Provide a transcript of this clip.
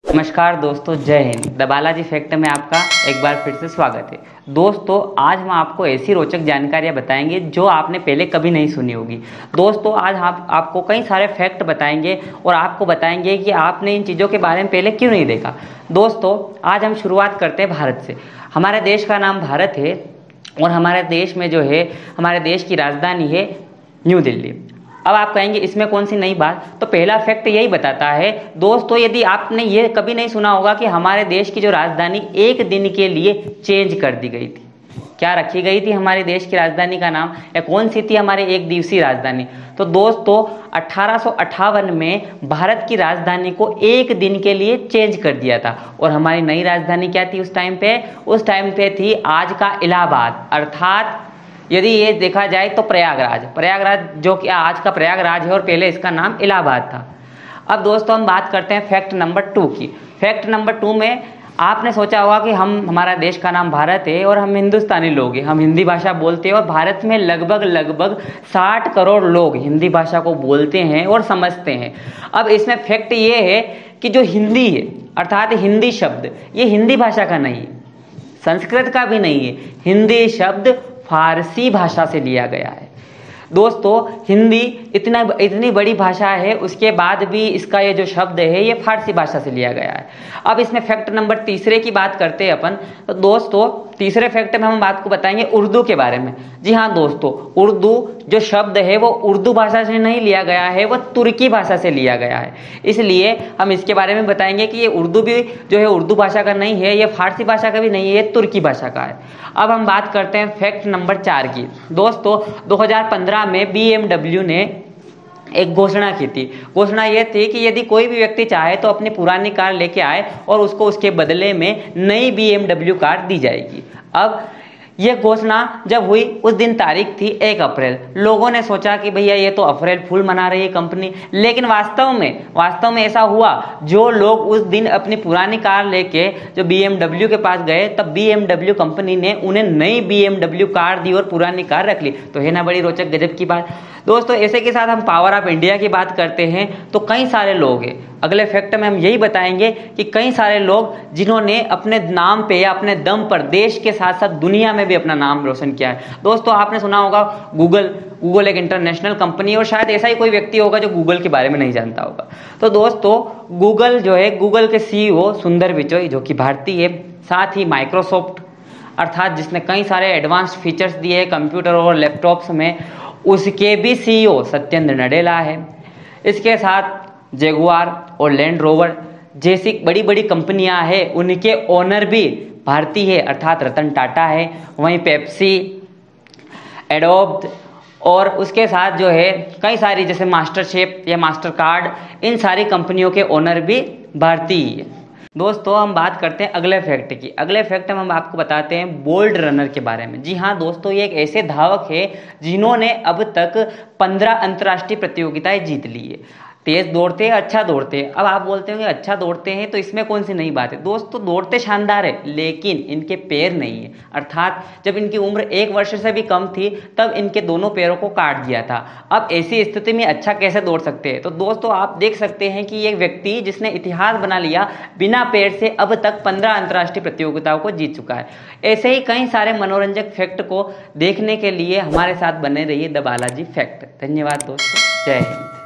नमस्कार दोस्तों, जय हिंद। द बालाजी फैक्ट में आपका एक बार फिर से स्वागत है। दोस्तों, आज हम आपको ऐसी रोचक जानकारियां बताएंगे जो आपने पहले कभी नहीं सुनी होगी। दोस्तों, आज हम आपको कई सारे फैक्ट बताएंगे और आपको बताएंगे कि आपने इन चीज़ों के बारे में पहले क्यों नहीं देखा। दोस्तों, आज हम शुरुआत करते हैं भारत से। हमारे देश का नाम भारत है और हमारे देश में जो है, हमारे देश की राजधानी है न्यू दिल्ली। अब आप कहेंगे इसमें कौन सी नई बात, तो पहला फैक्ट यही बताता है दोस्तों, यदि आपने ये कभी नहीं सुना होगा कि हमारे देश की जो राजधानी एक दिन के लिए चेंज कर दी गई थी। क्या रखी गई थी हमारे देश की राजधानी का नाम, या कौन सी थी हमारी एक दिवसीय राजधानी? तो दोस्तों, 1858 में भारत की राजधानी को एक दिन के लिए चेंज कर दिया था। और हमारी नई राजधानी क्या थी उस टाइम पे? उस टाइम पे थी आज का इलाहाबाद, अर्थात यदि ये देखा जाए तो प्रयागराज जो कि आज का प्रयागराज है और पहले इसका नाम इलाहाबाद था। अब दोस्तों, हम बात करते हैं फैक्ट नंबर 2 की। फैक्ट नंबर 2 में आपने सोचा होगा कि हमारा देश का नाम भारत है और हम हिंदुस्तानी लोग हैं, हम हिंदी भाषा बोलते हैं और भारत में लगभग 60 करोड़ लोग हिंदी भाषा को बोलते हैं और समझते हैं। अब इसमें फैक्ट ये है कि जो हिंदी है, अर्थात हिंदी शब्द, ये हिंदी भाषा का नहीं है, संस्कृत का भी नहीं है। हिंदी शब्द फारसी भाषा से लिया गया है। दोस्तों, हिंदी इतनी बड़ी भाषा है, उसके बाद भी इसका ये जो शब्द है ये फारसी भाषा से लिया गया है। अब इसमें फैक्ट नंबर 3 की बात करते हैं अपन। तो दोस्तों, तीसरे फैक्ट में हम आपको बताएंगे उर्दू के बारे में। जी हाँ दोस्तों, उर्दू जो शब्द है वो उर्दू भाषा से नहीं लिया गया है, वो तुर्की भाषा से लिया गया है। इसलिए हम इसके बारे में बताएंगे कि ये उर्दू भी जो है उर्दू भाषा का नहीं है, ये फारसी भाषा का भी नहीं है, ये तुर्की भाषा का है। अब हम बात करते हैं फैक्ट नंबर 4 की। दोस्तों, 2015 में BMW ने एक घोषणा की थी। घोषणा ये थी कि यदि कोई भी व्यक्ति चाहे तो अपनी पुरानी कार लेके आए और उसको उसके बदले में नई BMW कार दी जाएगी। अब यह घोषणा जब हुई, उस दिन तारीख थी 1 अप्रैल। लोगों ने सोचा कि भैया ये तो अप्रैल फूल मना रही है कंपनी, लेकिन वास्तव में ऐसा हुआ। जो लोग उस दिन अपनी पुरानी कार लेके जो BMW के पास गए, तब BMW कंपनी ने उन्हें नई BMW कार दी और पुरानी कार रख ली। तो है ना बड़ी रोचक गजब की बात। दोस्तों, ऐसे के साथ हम पावर ऑफ इंडिया की बात करते हैं तो कई सारे लोग हैं। अगले फैक्ट में हम यही बताएंगे कि कई सारे लोग जिन्होंने अपने नाम पे या अपने दम पर देश के साथ साथ दुनिया में भी अपना नाम रोशन किया है। दोस्तों, आपने सुना होगा गूगल एक इंटरनेशनल कंपनी है और शायद ऐसा ही कोई व्यक्ति होगा जो गूगल के बारे में नहीं जानता होगा। तो दोस्तों, गूगल जो है, गूगल के CEO सुंदर पिचाई जो कि भारतीय है, साथ ही माइक्रोसॉफ्ट अर्थात जिसने कई सारे एडवांस्ड फीचर्स दिए हैं कंप्यूटर और लैपटॉप्स में, उसके भी CEO सत्येंद्र नडेला है। इसके साथ जगुआर और लैंड रोवर जैसी बड़ी बड़ी कंपनियां हैं, उनके ओनर भी भारतीय है, अर्थात रतन टाटा है। वहीं पेप्सी, एडोब और उसके साथ जो है कई सारी जैसे मास्टरशेफ या मास्टर कार्ड, इन सारी कंपनियों के ओनर भी भारतीय है। दोस्तों, हम बात करते हैं अगले फैक्ट की। अगले फैक्ट में हम आपको बताते हैं बोल्ट रनर के बारे में। जी हाँ दोस्तों, ये एक ऐसे धावक है जिन्होंने अब तक 15 अंतर्राष्ट्रीय प्रतियोगिताएं जीत ली है। तेज दौड़ते हैं, अच्छा दौड़ते हैं। अब आप बोलते होंगे अच्छा दौड़ते हैं तो इसमें कौन सी नई बात है? दोस्तों, दौड़ते शानदार है, लेकिन इनके पैर नहीं है। अर्थात जब इनकी उम्र 1 वर्ष से भी कम थी तब इनके दोनों पैरों को काट दिया था। अब ऐसी स्थिति में अच्छा कैसे दौड़ सकते हैं? तो दोस्तों, आप देख सकते हैं कि ये व्यक्ति जिसने इतिहास बना लिया, बिना पैर से अब तक 15 अंतर्राष्ट्रीय प्रतियोगिताओं को जीत चुका है। ऐसे ही कई सारे मनोरंजक फैक्ट को देखने के लिए हमारे साथ बने रहिए द बालाजी फैक्ट। धन्यवाद दोस्तों, जय हिंद।